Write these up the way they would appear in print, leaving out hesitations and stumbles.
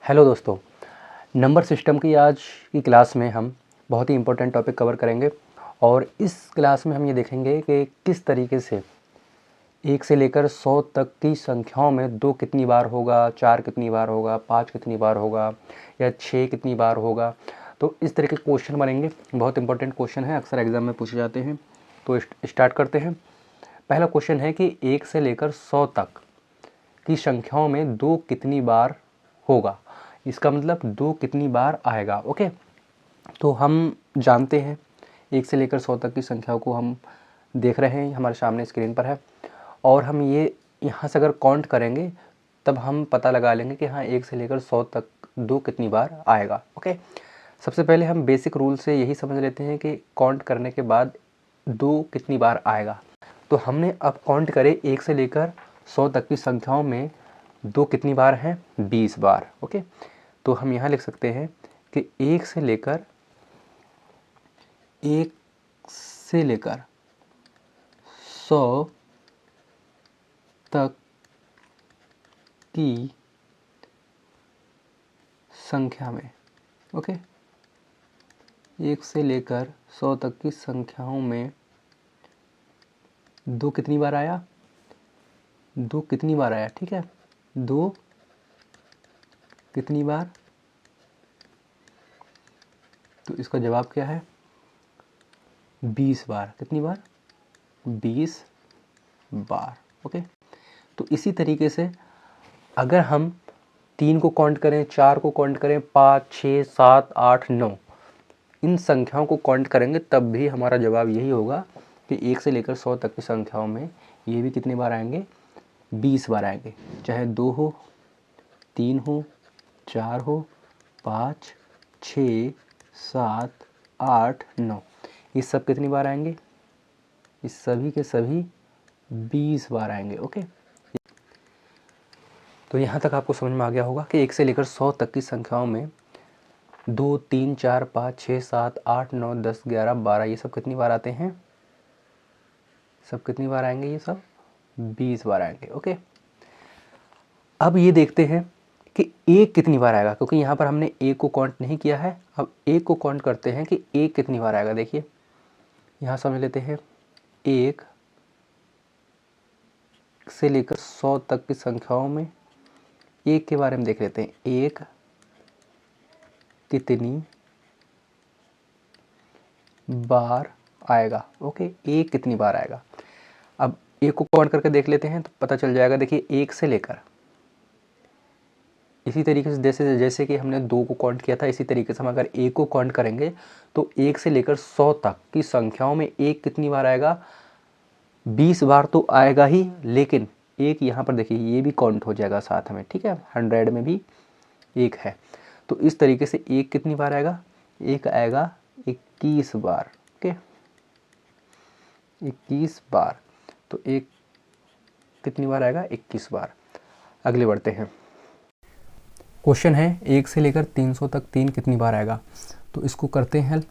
Hello दोस्तों, number system की आज की क्लास में हम बहुत ही इम्पोर्टेंट टॉपिक कवर करेंगे और इस क्लास में हम ये देखेंगे कि किस तरीके से 1 से लेकर 100 तक की संख्याओं में 2 कितनी बार होगा, 4 कितनी बार होगा, 5 कितनी बार होगा या 6 कितनी बार होगा। तो इस तरह के क्वेश्चन बनेंगे। बहुत इंपॉर्टेंट क्वेश्चन है, अक्सर एग्ज़ाम में पूछे जाते हैं। तो स्टार्ट करते हैं। पहला क्वेश्चन है कि 1 से लेकर 100 तक की संख्याओं में 2 कितनी बार होगा। इसका मतलब 2 कितनी बार आएगा। ओके, तो हम जानते हैं 1 से लेकर 100 तक की संख्याओं को हम देख रहे हैं, हमारे सामने स्क्रीन पर है। और हम ये यहाँ से अगर काउंट करेंगे तब हम पता लगा लेंगे कि हाँ 1 से लेकर 100 तक 2 कितनी बार आएगा। ओके, सबसे पहले हम बेसिक रूल से यही समझ लेते हैं कि काउंट करने के बाद 2 कितनी बार आएगा। तो हमने अब काउंट करे 1 से लेकर 100 तक की संख्याओं में 2 कितनी बार हैं, 20 बार। ओके, तो हम यहाँ लिख सकते हैं कि 1 से लेकर 100 तक की संख्या में, ओके, 1 से लेकर 100 तक की संख्याओं में 2 कितनी बार आया, 2 कितनी बार आया, ठीक है, 2 कितनी बार। तो इसका जवाब क्या है, 20 बार। कितनी बार, 20 बार। ओके, तो इसी तरीके से अगर हम 3 को काउंट करें, 4 को काउंट करें, 5, 6, 7, 8, 9, इन संख्याओं को काउंट करेंगे तब भी हमारा जवाब यही होगा कि 1 से लेकर 100 तक की संख्याओं में ये भी कितनी बार आएंगे, 20 बार आएंगे। चाहे 2 हो, 3 हो, 4 हो, 5, 6, 7, 8, 9, ये सब कितनी बार आएंगे, इस सभी के सभी 20 बार आएंगे। ओके, तो यहाँ तक आपको समझ में आ गया होगा कि 1 से लेकर 100 तक की संख्याओं में 2, 3, 4, 5, 6, 7, 8, 9, 10, 11, 12 ये सब कितनी बार आते हैं, सब कितनी बार आएंगे, ये सब 20 बार आएंगे। ओके, अब ये देखते हैं कि 1 कितनी बार आएगा, क्योंकि यहाँ पर हमने 1 को काउंट नहीं किया है। अब 1 को काउंट करते हैं कि 1 कितनी बार आएगा। देखिए यहाँ समझ लेते हैं, 1 से लेकर 100 तक की संख्याओं में 1 के बारे में देख लेते हैं। 1 कितनी बार आएगा। ओके, 1 कितनी बार आएगा। अब 1 को काउंट करके देख लेते हैं तो पता चल जाएगा। देखिए 1 से लेकर, इसी तरीके से जैसे कि हमने 2 को काउंट किया था, इसी तरीके से हम अगर 1 को काउंट करेंगे तो 1 से लेकर 100 तक की संख्याओं में 1 कितनी बार आएगा, 20 बार तो आएगा ही। लेकिन 1 यहाँ पर देखिए ये भी काउंट हो जाएगा साथ में, ठीक है, 100 में भी 1 है। तो इस तरीके से 1 कितनी बार आएगा, 1 आएगा 21 बार। ओके, 21 बार। तो 1 कितनी बार आएगा, 21 बार। अगले बढ़ते हैं। क्वेश्चन है 1 से लेकर 300 तक 3 कितनी बार आएगा। तो इसको करते हैं हल।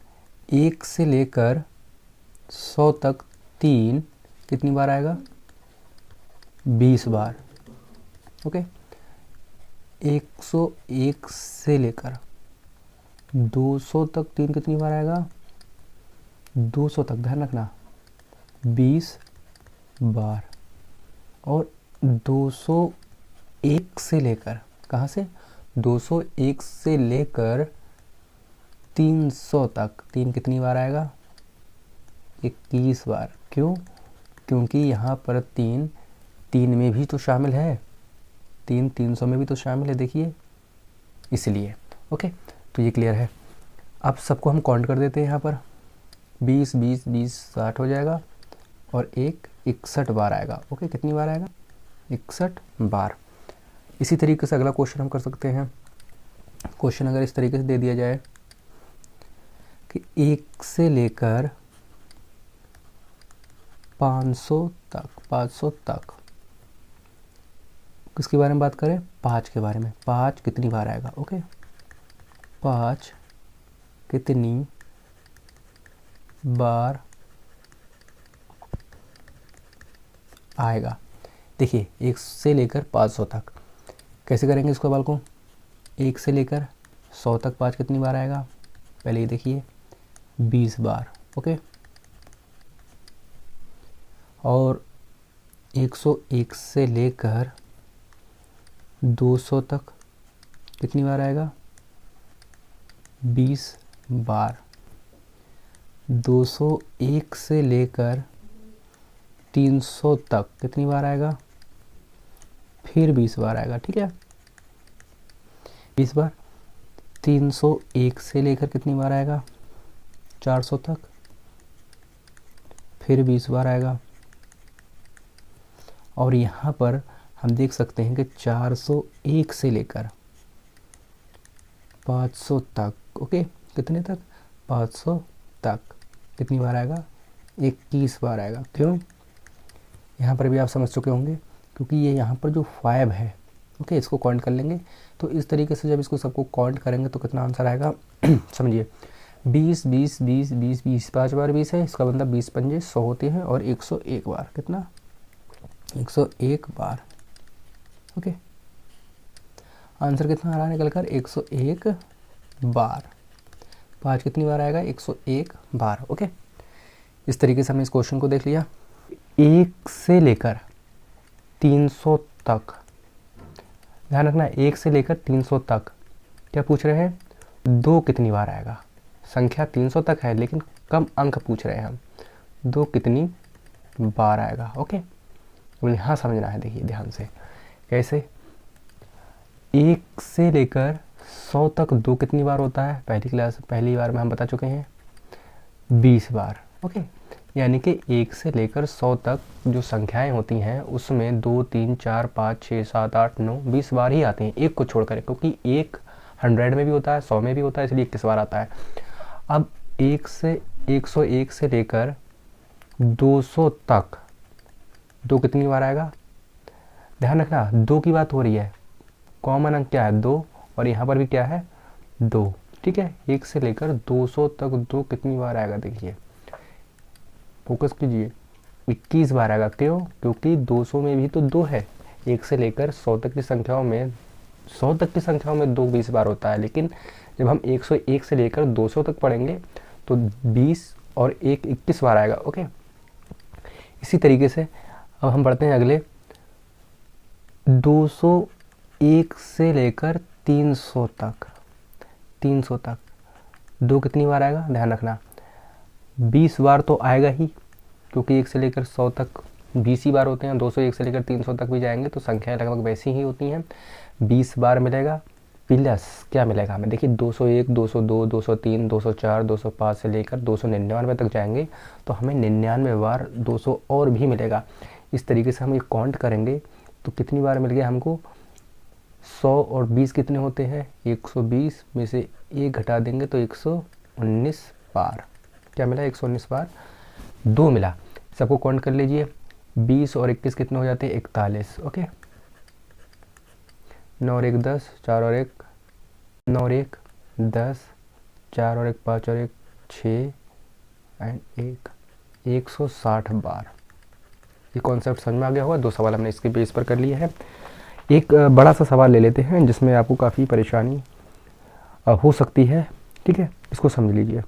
1 से लेकर 100 तक 3 कितनी बार आएगा, 20 बार। ओके, 101 से लेकर 200 तक 3 कितनी बार आएगा, 200 तक, ध्यान रखना, 20 बार। और 201 से लेकर, कहाँ से, 201 से लेकर 300 तक 3 कितनी बार आएगा, 21 बार। क्यों, क्योंकि यहाँ पर 3 में भी तो शामिल है, 300 में भी तो शामिल है, देखिए, इसलिए। ओके, तो ये क्लियर है। अब सबको हम काउंट कर देते हैं। यहाँ पर 20, 20, 20, 60 हो जाएगा और 61 बार आएगा। ओके, कितनी बार आएगा, 61 बार। इसी तरीके से अगला क्वेश्चन हम कर सकते हैं। क्वेश्चन अगर इस तरीके से दे दिया जाए कि 1 से लेकर 500 तक किसके बारे में बात करें, 5 के बारे में। 5 कितनी बार आएगा। ओके, 5 कितनी बार आएगा। देखिए 1 से लेकर 500 तक कैसे करेंगे इस सवाल को। 1 से लेकर 100 तक 5 कितनी बार आएगा, पहले ये देखिए 20 बार। ओके, और 101 से लेकर 200 तक कितनी बार आएगा, 20 बार। 201 से लेकर 300 तक कितनी बार आएगा, फिर 20 बार आएगा। ठीक है, 20 बार। 301 से लेकर कितनी बार आएगा, 400 तक, फिर 20 बार आएगा। और यहाँ पर हम देख सकते हैं कि 401 से लेकर 500 तक, ओके, कितने तक, 500 तक कितनी बार आएगा, 21 बार आएगा। क्यों, यहाँ पर भी आप समझ चुके होंगे, क्योंकि ये यहाँ पर जो 5 है, ओके, इसको काउंट कर लेंगे। तो इस तरीके से जब इसको सबको काउंट करेंगे तो कितना आंसर आएगा समझिए, 20 20 20 20 20 5 बार 20 है, इसका मतलब 20 पंजे 100 होते हैं, और 101 बार कितना, 101 बार। ओके, आंसर कितना आ रहा है निकल कर, 101 बार। 5 कितनी बार आएगा, 101 बार। ओके, इस तरीके से हमने इस क्वेश्चन को देख लिया। 1 से लेकर 300 तक, ध्यान रखना, 1 से लेकर 300 तक क्या पूछ रहे हैं, 2 कितनी बार आएगा। संख्या 300 तक है लेकिन कम अंक पूछ रहे हैं हम, 2 कितनी बार आएगा। ओके, तो यहाँ समझना है, देखिए ध्यान से कैसे। 1 से लेकर 100 तक 2 कितनी बार होता है, पहली बार में हम बता चुके हैं, 20 बार। ओके, यानी कि 1 से लेकर 100 तक जो संख्याएं होती हैं उसमें 2 3 4 5 6 7 8 9 20 बार ही आती हैं, एक को छोड़कर, क्योंकि एक 100 में भी होता है, 100 में भी होता है, इसलिए 21 बार आता है। अब 1 से 101 से लेकर 200 तक 2 कितनी बार आएगा, ध्यान रखना 2 की बात हो रही है, कॉमन अंक क्या है, 2, और यहाँ पर भी क्या है, 2। ठीक है, 1 से लेकर 200 तक 2 कितनी बार आएगा, देखिए फोकस कीजिए, 21 बार आएगा। क्यों, क्योंकि 200 में भी तो 2 है। 1 से लेकर 100 तक की संख्याओं में 2 20 बार होता है, लेकिन जब हम 101 से लेकर 200 तक पढ़ेंगे तो 20 और 1 21 बार आएगा। ओके, इसी तरीके से अब हम बढ़ते हैं अगले, 201 से लेकर 300 तक, 300 तक 2 कितनी बार आएगा, ध्यान रखना 20 बार तो आएगा ही, क्योंकि 1 से लेकर 100 तक 20 ही बार होते हैं। 201 से लेकर 300 तक भी जाएंगे तो संख्याएं लगभग वैसी ही होती हैं, 20 बार मिलेगा। प्लस क्या मिलेगा हमें, देखिए 201 202 203 204 205 से लेकर 299 तक जाएंगे तो हमें 99 बार 200 और भी मिलेगा। इस तरीके से हम ये काउंट करेंगे तो कितनी बार मिल गया हमको, 100 और 20 कितने होते हैं, 120 में से 1 घटा देंगे तो 119 बार। क्या मिला, 119 बार 2 मिला। सबको काउंट कर लीजिए, 20 और 21 कितने हो जाते हैं, 41। ओके, 9 और 1 10, 4 और 1 9 और 1 10, 4 और 1 5 और 1 6 एंड 1 160 बार। ये कॉन्सेप्ट समझ में आ गया होगा। 2 सवाल हमने इसके बेस पर कर लिए हैं। एक बड़ा सा सवाल ले लेते हैं जिसमें आपको काफ़ी परेशानी हो सकती है। ठीक है, इसको समझ लीजिए।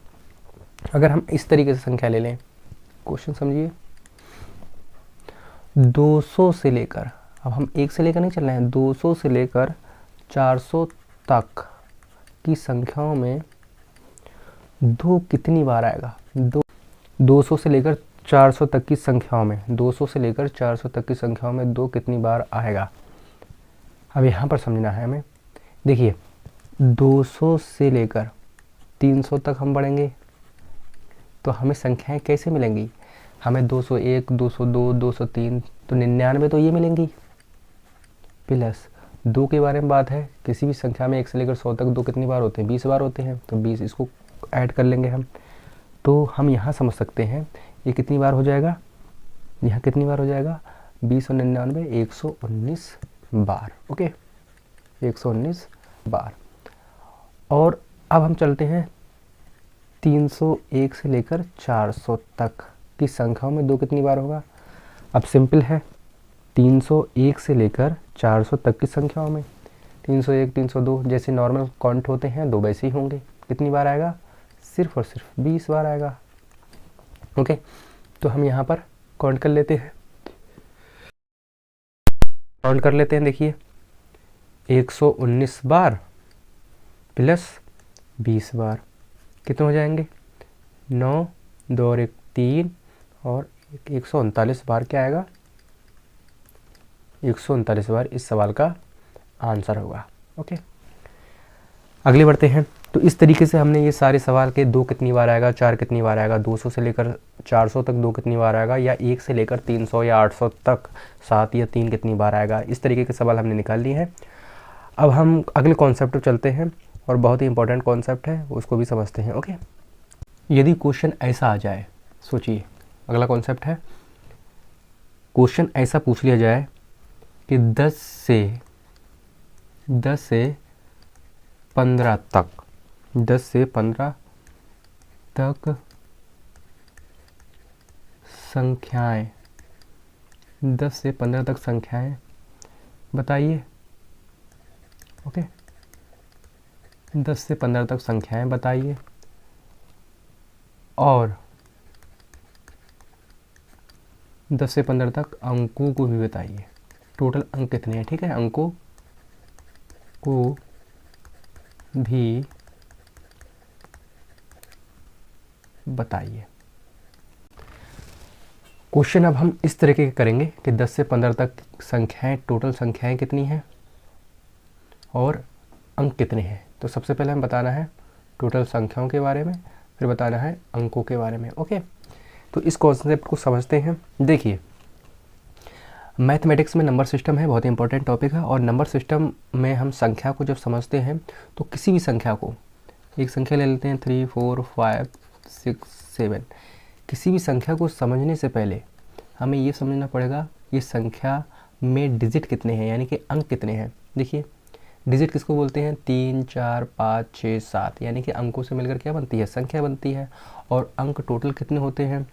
अगर हम इस तरीके से संख्या ले लें, क्वेश्चन समझिए, 200 से लेकर, अब हम 1 से लेकर नहीं चल रहे हैं, 200 से लेकर 400 तक की संख्याओं में 2 कितनी बार आएगा, 200 से लेकर 400 तक की संख्याओं में, 200 से लेकर 400 तक की संख्याओं में 2 कितनी बार आएगा। अब यहाँ पर समझना है हमें। देखिए 200 से लेकर 300 तक हम बढ़ेंगे तो हमें संख्याएं कैसे मिलेंगी, हमें 201 202 203 तो 99 तो ये मिलेंगी। प्लस 2 के बारे में बात है, किसी भी संख्या में 1 से लेकर 100 तक 2 कितनी बार होते हैं, 20 बार होते हैं, तो 20 इसको ऐड कर लेंगे हम। तो हम यहाँ समझ सकते हैं ये कितनी बार हो जाएगा, यहाँ कितनी बार हो जाएगा, 20 और 99 119 बार। ओके, 119 बार। और अब हम चलते हैं 301 से लेकर 400 तक की संख्याओं में 2 कितनी बार होगा। अब सिंपल है, 301 से लेकर 400 तक की संख्याओं में 301, 302 जैसे नॉर्मल काउंट होते हैं 2 वैसे ही होंगे। कितनी बार आएगा? सिर्फ और सिर्फ 20 बार आएगा। ओके, तो हम यहाँ पर काउंट कर लेते हैं। देखिए 119 बार प्लस 20 बार कितने हो जाएंगे? 9, 2 और 1 3 और 139 बार क्या आएगा? 139 बार इस सवाल का आंसर होगा। ओके, अगले बढ़ते हैं। तो इस तरीके से हमने ये सारे सवाल के 2 कितनी बार आएगा, 4 कितनी बार आएगा, 200 से लेकर 400 तक 2 कितनी बार आएगा, या 1 से लेकर 300 या 800 तक 7 या 3 कितनी बार आएगा, इस तरीके के सवाल हमने निकाल लिए हैं। अब हम अगले कॉन्सेप्ट पर चलते हैं और बहुत ही इंपॉर्टेंट कॉन्सेप्ट है, उसको भी समझते हैं। ओके, यदि क्वेश्चन ऐसा आ जाए, सोचिए अगला कॉन्सेप्ट है, क्वेश्चन ऐसा पूछ लिया जाए कि 10 से 15 तक 10 से 15 तक संख्याएं 10 से 15 तक संख्याएं बताइए। ओके, 10 से 15 तक संख्याएं बताइए और 10 से 15 तक अंकों को भी बताइए। टोटल अंक कितने हैं? ठीक है, अंकों को भी बताइए। क्वेश्चन अब हम इस तरीके के करेंगे कि 10 से 15 तक संख्याएं, टोटल संख्याएं कितनी हैं और अंक कितने हैं। तो सबसे पहले हम बताना है टोटल संख्याओं के बारे में, फिर बताना है अंकों के बारे में। ओके, तो इस कॉन्सेप्ट को समझते हैं। देखिए, मैथमेटिक्स में नंबर सिस्टम है, बहुत ही इंपॉर्टेंट टॉपिक है, और नंबर सिस्टम में हम संख्या को जब समझते हैं तो किसी भी संख्या को, एक संख्या ले लेते हैं 3, 4, 5, 6, 7, किसी भी संख्या को समझने से पहले हमें ये समझना पड़ेगा ये संख्या में डिजिट कितने हैं, यानी कि अंक कितने हैं। देखिए, डिजिट किसको बोलते हैं? 3, 4, 5, 6, 7, यानी कि अंकों से मिलकर क्या बनती है? संख्या बनती है। और अंक टोटल कितने होते हैं?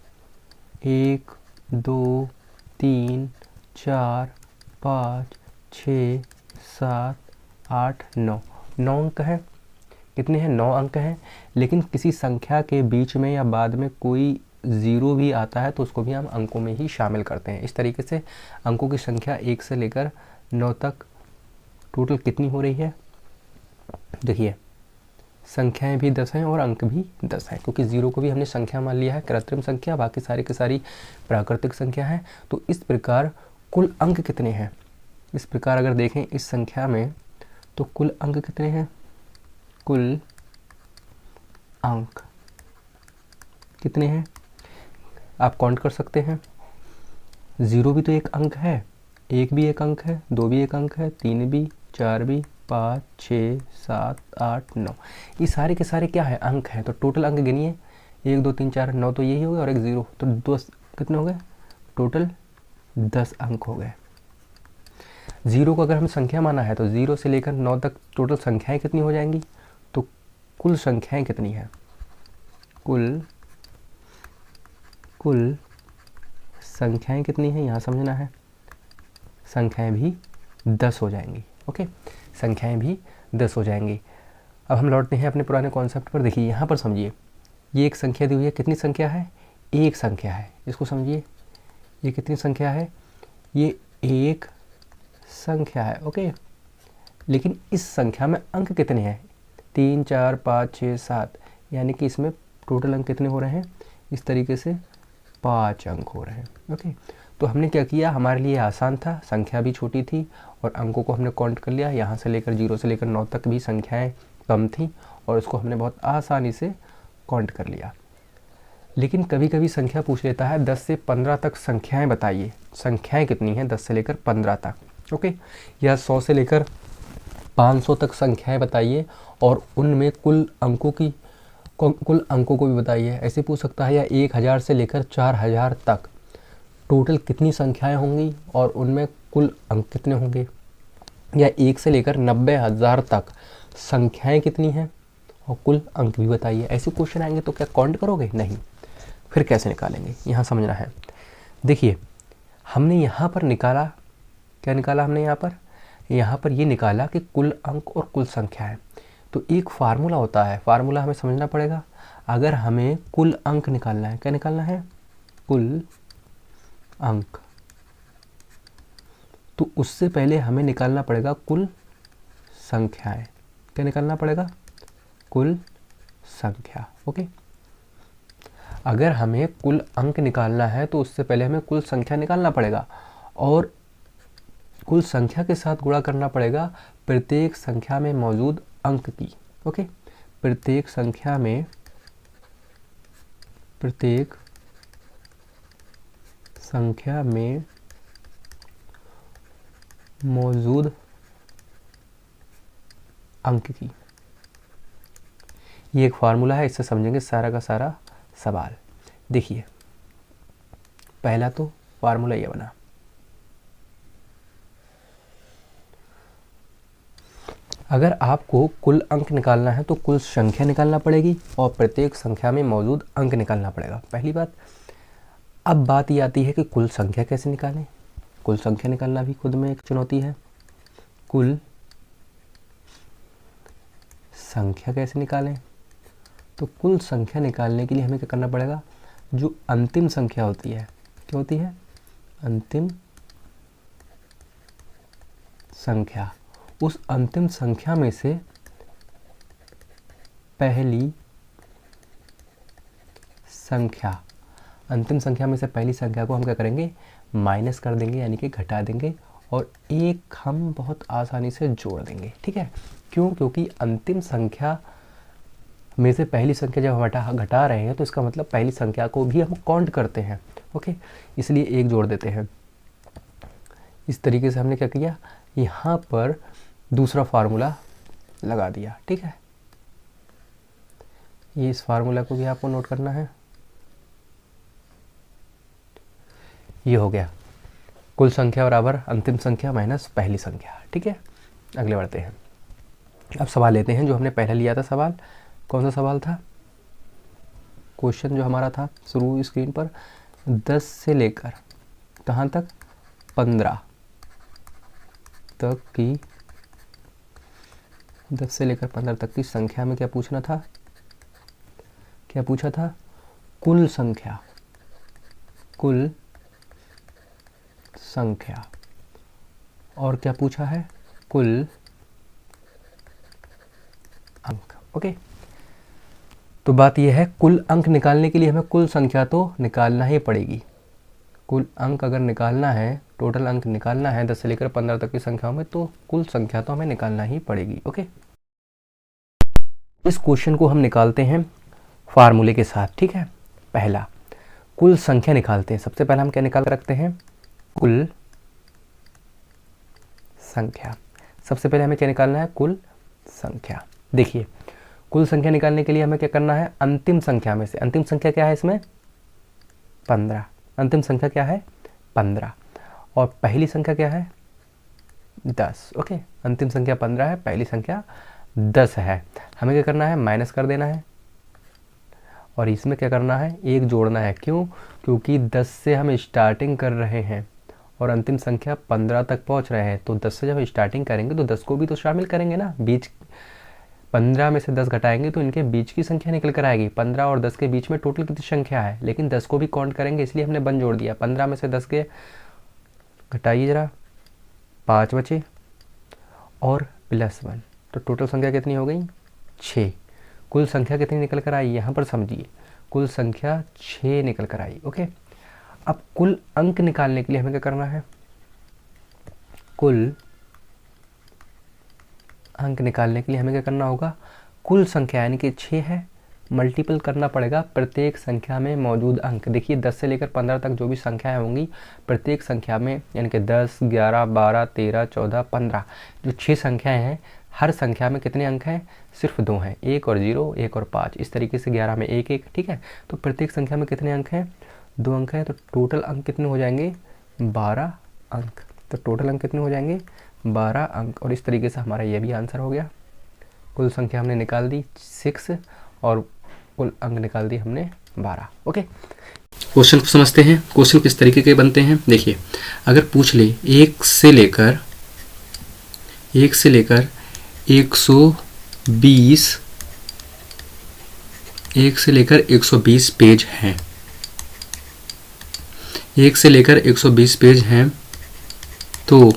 1, 2, 3, 4, 5, 6, 7, 8, 9, 9 अंक हैं। कितने हैं? 9 अंक हैं। लेकिन किसी संख्या के बीच में या बाद में कोई ज़ीरो भी आता है तो उसको भी हम अंकों में ही शामिल करते हैं। इस तरीके से अंकों की संख्या 1 से लेकर 9 तक टोटल कितनी हो रही है? देखिए, संख्याएं भी 10 हैं और अंक भी 10 हैं, क्योंकि ज़ीरो को भी हमने संख्या मान लिया है, कृत्रिम संख्या, बाकी सारी की सारी प्राकृतिक संख्या है। तो इस प्रकार कुल अंक कितने हैं? इस प्रकार अगर देखें इस संख्या में तो कुल अंक कितने हैं? कुल अंक कितने हैं आप काउंट कर सकते हैं। ज़ीरो भी तो एक अंक है, 1 भी एक अंक है, 2 भी एक अंक है, 3 भी, 4 भी, 5, 6, 7, 8, 9, ये सारे के सारे क्या है? अंक है। तो टोटल अंक गिनिए, 1, 2, 3, 4, 9 तो यही हो गए और एक ज़ीरो, तो 10 कितने हो गए? टोटल 10 अंक हो गए। ज़ीरो को अगर हम संख्या माना है तो 0 से लेकर 9 तक टोटल संख्याएं कितनी हो जाएंगी? तो कुल संख्याएं कितनी हैं? कुल संख्याएं कितनी हैं यहाँ समझना है। संख्याएं भी 10 हो जाएंगी। ओके, संख्याएं भी 10 हो जाएंगी। अब हम लौटते हैं अपने पुराने कॉन्सेप्ट पर। देखिए, यहाँ पर समझिए, ये एक संख्या दी हुई है। कितनी संख्या है? एक संख्या है। इसको समझिए, ये कितनी संख्या है? ये एक संख्या है। ओके, लेकिन इस संख्या में अंक कितने हैं? 3, 4, 5, 6, 7, यानी कि इसमें टोटल अंक कितने हो रहे हैं? इस तरीके से 5 अंक हो रहे हैं। ओके, तो हमने क्या किया, हमारे लिए आसान था, संख्या भी छोटी थी और अंकों को हमने काउंट कर लिया। यहाँ से लेकर 0 से लेकर 9 तक भी संख्याएं कम थी और उसको हमने बहुत आसानी से काउंट कर लिया। लेकिन कभी कभी संख्या पूछ लेता है 10 से 15 तक संख्याएं बताइए। संख्याएं कितनी हैं 10 से लेकर 15 तक? ओके, या 100 से लेकर 500 तक संख्याएं बताइए और उनमें कुल अंकों को भी बताइए। ऐसे पूछ सकता है। या 1000 से लेकर 4000 तक टोटल कितनी संख्याएं होंगी और उनमें कुल अंक कितने होंगे। या 1 से लेकर 90,000 तक संख्याएं कितनी हैं और कुल अंक भी बताइए। ऐसे क्वेश्चन आएंगे तो क्या काउंट करोगे? नहीं। फिर कैसे निकालेंगे, यहाँ समझना है। देखिए, हमने यहाँ पर निकाला, क्या निकाला हमने यहाँ पर? यहाँ पर ये निकाला कि कुल अंक और कुल संख्या है। तो एक फार्मूला होता है, फार्मूला हमें समझना पड़ेगा। अगर हमें कुल अंक निकालना है, क्या निकालना है? कुल अंक, तो उससे पहले हमें निकालना पड़ेगा कुल संख्याएं। क्या निकालना पड़ेगा? कुल संख्या। ओके, अगर हमें कुल अंक निकालना है तो उससे पहले हमें कुल संख्या निकालना पड़ेगा और कुल संख्या के साथ गुणा करना पड़ेगा प्रत्येक संख्या में मौजूद अंक की। ओके, प्रत्येक संख्या में मौजूद अंक की। ये एक फार्मूला है, इससे समझेंगे सारा का सारा सवाल। देखिए, पहला तो फार्मूला ये बना, अगर आपको कुल अंक निकालना है तो कुल संख्या निकालना पड़ेगी और प्रत्येक संख्या में मौजूद अंक निकालना पड़ेगा, पहली बात। अब बात ये आती है कि कुल संख्या कैसे निकालें। कुल संख्या निकालना भी खुद में एक चुनौती है। कुल संख्या कैसे निकालें? तो कुल संख्या निकालने के लिए हमें क्या करना पड़ेगा? जो अंतिम संख्या होती है, क्या होती है? अंतिम संख्या। उस अंतिम संख्या में से पहली संख्या, अंतिम संख्या में से पहली संख्या को हम क्या करेंगे? माइनस कर देंगे, यानी कि घटा देंगे, और एक हम बहुत आसानी से जोड़ देंगे। ठीक है, क्यों? क्योंकि अंतिम संख्या में से पहली संख्या जब हम घटा रहे हैं तो इसका मतलब पहली संख्या को भी हम काउंट करते हैं। ओके, इसलिए एक जोड़ देते हैं। इस तरीके से हमने क्या किया? यहाँ पर दूसरा फार्मूला लगा दिया। ठीक है, ये इस फार्मूला को भी आपको नोट करना है। ये हो गया कुल संख्या बराबर अंतिम संख्या माइनस पहली संख्या। ठीक है, अगले बढ़ते हैं। अब सवाल लेते हैं जो हमने पहले लिया था। सवाल कौन सा सवाल था? क्वेश्चन जो हमारा था शुरू स्क्रीन पर, 10 से लेकर कहाँ तक? 15 तक की, 10 से लेकर 15 तक की संख्या में क्या पूछना था? क्या पूछा था? कुल संख्या, कुल संख्या। और क्या पूछा है? कुल अंक। ओके, तो बात यह है, कुल अंक निकालने के लिए हमें कुल संख्या तो निकालना ही पड़ेगी। कुल अंक अगर निकालना है, टोटल अंक निकालना है 10 से लेकर 15 तक की संख्याओं में, तो कुल संख्या तो हमें निकालना ही पड़ेगी। ओके, इस क्वेश्चन को हम निकालते हैं फार्मूले के साथ। ठीक है, पहला कुल संख्या निकालते हैं। सबसे पहले हम क्या निकाल रखते हैं? कुल संख्या। सबसे पहले हमें क्या निकालना है? कुल संख्या। देखिए, कुल संख्या निकालने के लिए हमें क्या करना है? अंतिम संख्या में से, अंतिम संख्या क्या है इसमें? 15। अंतिम संख्या क्या है? 15। और पहली संख्या क्या है? 10। ओके, अंतिम संख्या 15 है, पहली संख्या 10 है। हमें क्या करना है? माइनस कर देना है और इसमें क्या करना है? एक जोड़ना है। क्यों? क्योंकि 10 से हम स्टार्टिंग कर रहे हैं और अंतिम संख्या 15 तक पहुंच रहे हैं। तो 10 से जब स्टार्टिंग करेंगे तो 10 को भी तो शामिल करेंगे ना। बीच 15 में से 10 घटाएंगे तो इनके बीच की संख्या निकल कर आएगी। 15 और 10 के बीच में टोटल कितनी संख्या है? लेकिन 10 को भी काउंट करेंगे, इसलिए हमने 1 जोड़ दिया। 15 में से 10 के घटाइए जरा, 5 बचे और +1, तो टोटल संख्या कितनी हो गई? 6। कुल संख्या कितनी निकल कर आई? यहाँ पर समझिए, कुल संख्या 6 निकल कर आई। ओके, अब कुल अंक निकालने के लिए हमें क्या करना है? कुल अंक निकालने के लिए हमें क्या करना होगा? कुल संख्या यानी कि 6 है, मल्टीपल करना पड़ेगा प्रत्येक संख्या में मौजूद अंक। देखिए, 10 से लेकर 15 तक जो भी संख्याएं होंगी, प्रत्येक संख्या में यानी कि 10, 11, 12, 13, 14, 15 जो 6 संख्याएं हैं, हर संख्या में कितने अंक हैं? सिर्फ 2 हैं, 1 और 0, 1 और 5। इस तरीके से 11 में 1 1। ठीक है, तो प्रत्येक संख्या में कितने अंक हैं? 2 अंक हैं। तो टोटल अंक कितने हो जाएंगे? 12 अंक। तो टोटल अंक कितने हो जाएंगे? 12 अंक। और इस तरीके से हमारा ये भी आंसर हो गया। कुल संख्या हमने निकाल दी 6 और कुल अंक निकाल दी हमने 12। ओके, क्वेश्चन को समझते हैं। क्वेश्चन किस तरीके के बनते हैं? देखिए, अगर पूछ ले 1 से लेकर 1 से लेकर 120 पेज हैं। 1 से लेकर 120 पेज हैं तो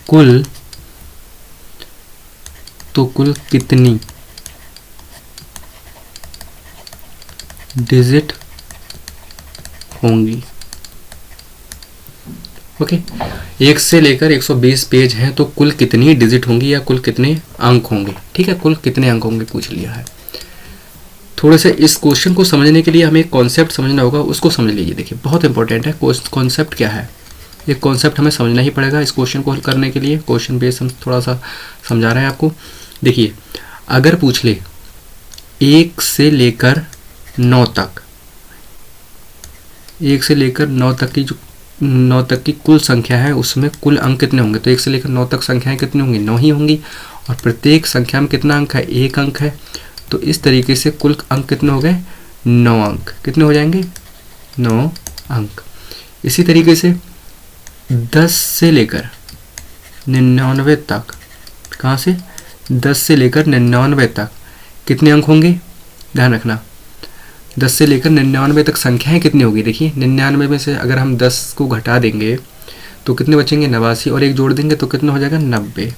कुल कितनी डिजिट होंगी? ओके, 1 से लेकर 120 पेज हैं तो कुल कितनी डिजिट होंगी या कुल कितने अंक होंगे। ठीक है, कुल कितने अंक होंगे पूछ लिया है। थोड़े से इस क्वेश्चन को समझने के लिए हमें एक कॉन्सेप्ट समझना होगा, उसको समझ लीजिए। देखिए बहुत इंपॉर्टेंट है कॉन्सेप्ट क्या है, ये कॉन्सेप्ट हमें समझना ही पड़ेगा इस क्वेश्चन को हल करने के लिए। क्वेश्चन बेस हम थोड़ा सा समझा रहे हैं आपको। देखिए अगर पूछ ले 1 से लेकर 9 तक, 1 से लेकर 9 तक की जो 9 तक की कुल संख्या है उसमें कुल अंक कितने होंगे, तो 1 से लेकर 9 तक संख्याएं कितनी होंगी, 9 ही होंगी। और प्रत्येक संख्या में कितना अंक है, 1 अंक है। तो इस तरीके से कुल अंक कितने हो गए, 9 अंक। कितने हो जाएंगे, 9 अंक। इसी तरीके से 10 से लेकर 99 तक, कहाँ से, 10 से लेकर 99 तक कितने अंक होंगे, ध्यान रखना। 10 से लेकर 99 तक संख्याएं कितनी होगी, देखिए 99 में से अगर हम 10 को घटा देंगे तो कितने बचेंगे, 89, और 1 जोड़ देंगे तो कितना हो जाएगा, 90।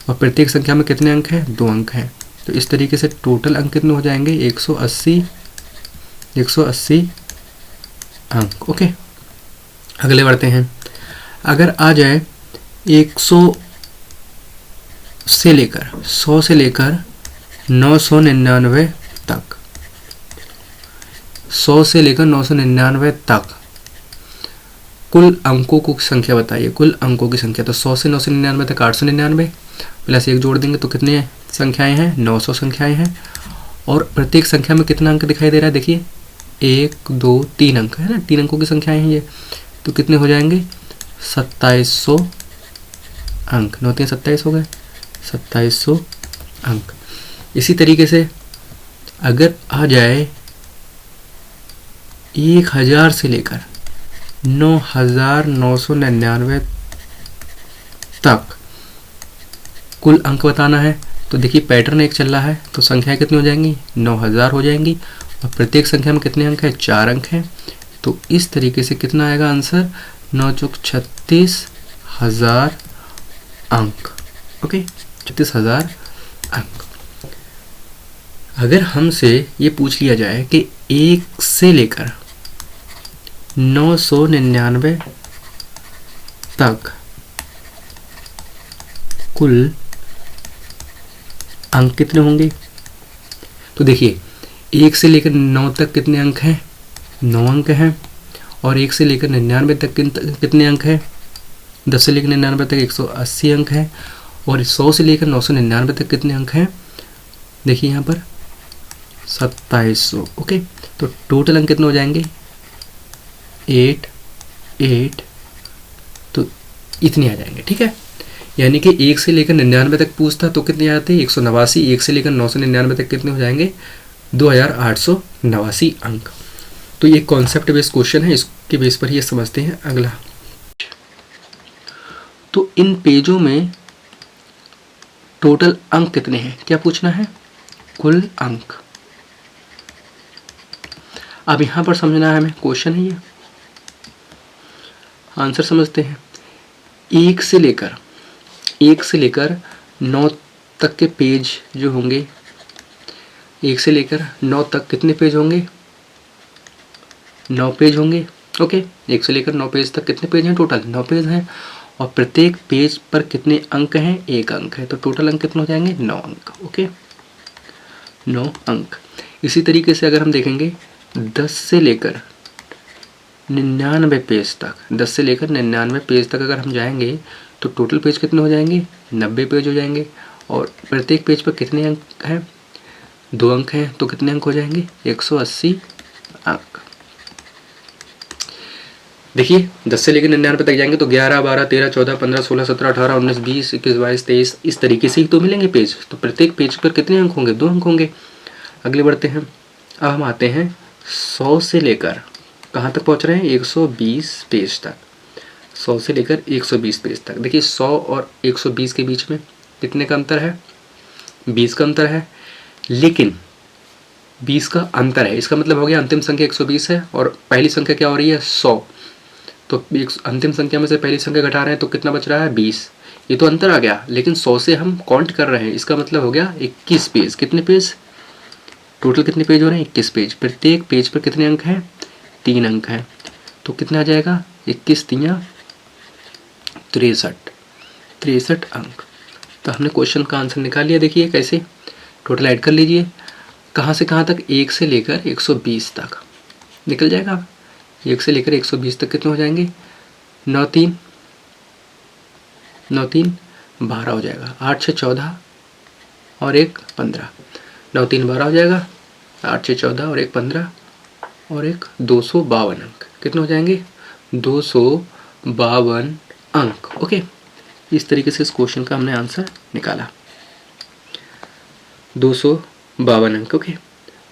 और प्रत्येक संख्या में कितने अंक हैं, 2 अंक हैं। तो इस तरीके से टोटल अंक कितने हो जाएंगे, 180 अंक। ओके, अगले बढ़ते हैं। अगर आ जाए 100 से लेकर 999 तक, 100 से लेकर 999 तक कुल अंकों की संख्या बताइए, कुल अंकों की संख्या। तो 100 से 999 तक 899 प्लस 1 जोड़ देंगे तो कितने संख्याएं हैं, 900 संख्याएं हैं। और प्रत्येक संख्या में कितना अंक दिखाई दे रहा है, देखिए 1 2 3 अंक है ना, 3 अंकों की संख्याएं हैं ये। तो कितने हो जाएंगे, 2700 अंक। 9 3 27 हो गए, 2700 अंक। इसी तरीके से अगर आ जाए 1000 से लेकर 9999 तक कुल अंक बताना है, तो देखिए पैटर्न एक चल रहा है। तो संख्या कितनी हो जाएंगी, 9000 हो जाएंगी। और प्रत्येक संख्या में कितने अंक है, 4 अंक हैं। तो इस तरीके से कितना आएगा आंसर, 9 चौक 36,000 अंक। ओके, 36,000 अंक। अगर हमसे ये पूछ लिया जाए कि 1 से लेकर 999 तक कुल अंक कितने होंगे, तो देखिए 1 से लेकर 9 तक कितने अंक हैं, 9 अंक हैं। और 1 से लेकर 99 तक कितने अंक हैं, 10 से लेकर 99 तक 180 अंक हैं। और 100 से लेकर 999 तक कितने अंक हैं, देखिए यहाँ पर 2700। ओके, तो टोटल अंक कितने हो जाएंगे, 8 8, तो इतने आ जाएंगे। ठीक है, यानी कि 1 से लेकर 99 तक पूछता तो कितने आते हैं, 189। 1 से लेकर 999 तक कितने हो जाएंगे, 2889 अंक। तो ये कॉन्सेप्ट बेस्ड क्वेश्चन है, इसके बेस पर ये समझते हैं। अगला, तो इन पेजों में टोटल अंक कितने हैं, क्या पूछना है, कुल अंक। अब यहां पर समझना है हमें, क्वेश्चन है ये, आंसर समझते हैं। 1 से लेकर 9 तक के पेज जो होंगे, 1 से लेकर 9 तक कितने पेज होंगे, 9 पेज होंगे। ओके, 1 से लेकर 9 पेज तक कितने पेज हैं, टोटल 9 पेज हैं। और प्रत्येक पेज पर कितने अंक हैं, 1 अंक है। तो टोटल अंक कितने हो जाएंगे, 9 अंक। ओके, 9 अंक। इसी तरीके से अगर हम देखेंगे 10 से लेकर 99 पेज तक, 10 से लेकर 99 पेज तक अगर हम जाएंगे तो टोटल पेज कितने हो जाएंगे, 90 पेज हो जाएंगे। और प्रत्येक पेज पर कितने अंक हैं, 2 अंक हैं। तो कितने अंक हो जाएंगे, 180 अंक। देखिए 10 से लेकर 99 तक जाएंगे तो 11 12 13 14 15 16 17 18 19 20 21 22 23 इस तरीके से ही तो मिलेंगे पेज। तो प्रत्येक पेज पर कितने अंक होंगे, 2 अंक होंगे। अगले बढ़ते हैं। अब हम आते हैं 100 से लेकर कहाँ तक पहुँच रहे हैं, 120 पेज तक। 100 से लेकर 120 पेज तक। देखिए 100 और 120 के बीच में कितने का अंतर है? 20 का अंतर है, लेकिन 20 का अंतर है, इसका मतलब हो गया अंतिम संख्या 120 है और पहली संख्या क्या हो रही है? 100। तो अंतिम संख्या में से पहली संख्या घटा रहे हैं तो कितना बच रहा है? 20। ये तो अंतर आ गया, लेकिन 100 से हम काउंट कर रहे हैं, इसका मतलब हो गया 21 पेज। कितने पेज? टोटल कितने पेज हो रहे हैं? 21 पेज। प्रत्येक पेज पर कितने अंक हैं? 3 अंक हैं। तो कितना आ जाएगा? 21 तियां 63 अंक। तो हमने क्वेश्चन का आंसर निकाल लिया। देखिए कैसे, टोटल ऐड कर लीजिए, कहाँ से कहाँ तक? 1 से लेकर 120 तक निकल जाएगा। 1 से लेकर 120 तक कितने हो जाएंगे? 9 3 12 हो जाएगा। 8 6 14 और 1 15। 9 3 12 हो जाएगा। 8 6 14 और 1 15 और 1 252 अंक। कितने हो जाएंगे? 252 अंक। ओके, इस तरीके से इस क्वेश्चन का हमने आंसर निकाला। 252 अंक। ओके,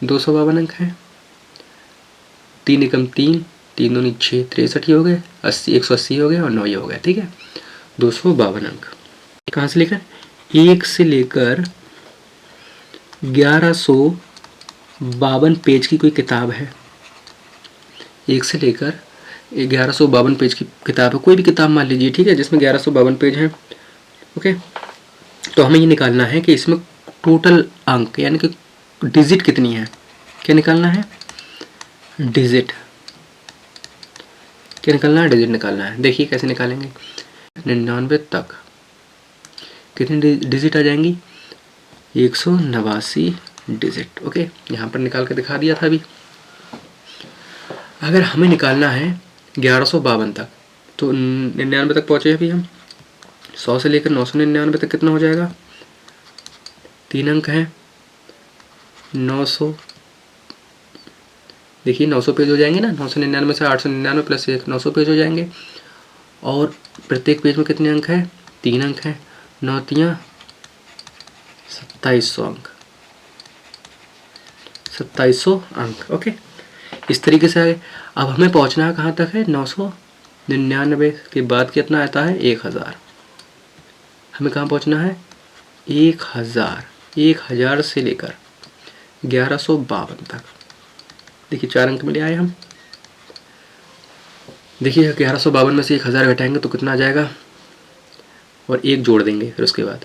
252 अंक हैं। 3 एकम 3, 3 दूनी 6, 63 हो गए, 80 180 हो गए और 9 ये हो गया। ठीक है, 252 अंक। कहाँ से लेकर? 1 से लेकर 1152 पेज की कोई किताब है। 1 से लेकर 1152 पेज की किताब है, कोई भी किताब मान लीजिए, ठीक है, जिसमें 1152 पेज हैं। ओके, तो हमें ये निकालना है कि इसमें टोटल अंक यानी कि डिजिट कितनी है। क्या निकालना है? डिजिट। क्या निकालना है? डिजिट निकालना है। देखिए कैसे निकालेंगे। 99 तक कितनी डिजिट आ जाएंगी? 189 डिजिट। ओके, यहाँ पर निकाल के दिखा दिया था अभी। अगर हमें निकालना है 1152 तक, तो 99 तक पहुँचे अभी हम। 100 से लेकर 999 तक कितना हो जाएगा? 3 अंक हैं। 900, देखिए 900 पेज हो जाएंगे ना। 999 से 899 प्लस 1, 900 पेज हो जाएंगे। और प्रत्येक पेज में कितने अंक हैं? 3 अंक हैं। 9 तियां 2700 अंक। 2700 अंक। ओके, इस तरीके से आगे। अब हमें पहुंचना है कहाँ तक है? 999 के बाद कितना आता है? 1000। हमें कहाँ पहुंचना है? 1000। 1000 से लेकर 1152 तक। देखिए 4 अंक में ले आए हम। देखिए 1152 में से 1000 घटाएंगे तो कितना आ जाएगा, और 1 जोड़ देंगे फिर उसके बाद।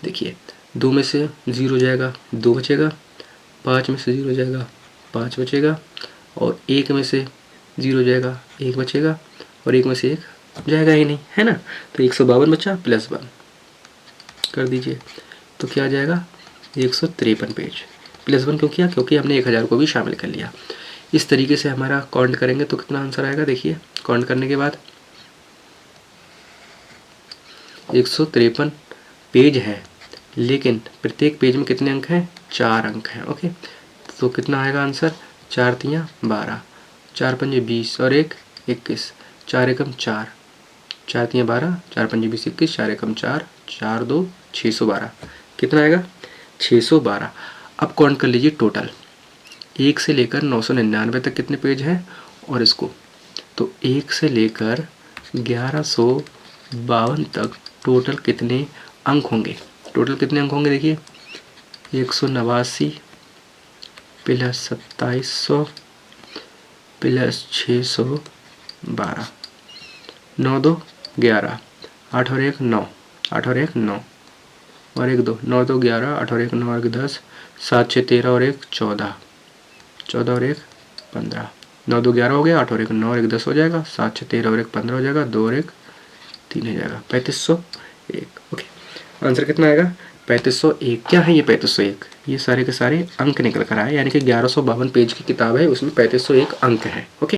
देखिए 2 में से 0 जाएगा, 2 बचेगा। 5 में से 0 जाएगा, 5 बचेगा। और 1 में से 0 जाएगा, 1 बचेगा। और 1 में से 1 जाएगा ही नहीं, है ना। तो 152 बचा प्लस 1 कर दीजिए, तो क्या आ जाएगा? 153 पेज। प्लस 1 क्यों किया? क्योंकि हमने 1000 को भी शामिल कर लिया। इस तरीके से हमारा काउंट करेंगे तो कितना आंसर आएगा। देखिए काउंट करने के बाद 153 पेज है, लेकिन प्रत्येक पेज में कितने अंक हैं? 4 अंक हैं। ओके, तो कितना आएगा आंसर? 4 तियां 12, 4 पंजे 20 और 1 21, 4 एकम 4, 4 तियां 12, 4 पंजे 20 21, 4 एकम 4, 4 2 612। कितना आएगा? 612। अब काउंट कर लीजिए टोटल। 1 से लेकर 999 तक कितने पेज हैं, और इसको तो 1 से लेकर 1152 तक टोटल कितने अंक होंगे? टोटल कितने अंक होंगे? देखिए 189 प्लस 2700 प्लस 612, 9 2 11, 8 और 1 9, 8 और 1 9 और 1 2, 9 2 11, 8 और 1 9 और 1 10, 7 6 13 और 1 14, 14 और 1 15, 9 2 11 हो गया, 8 और 1 9 और 1 10 हो जाएगा, 7 6 13 और 1 15 हो जाएगा, 2 और 1 3 हो जाएगा, 3501। ओके, आंसर कितना आएगा? 3501। क्या है ये 3501? ये सारे के सारे अंक निकल कर आए, यानी कि 1152 पेज की किताब है, उसमें 3501 अंक है। ओके।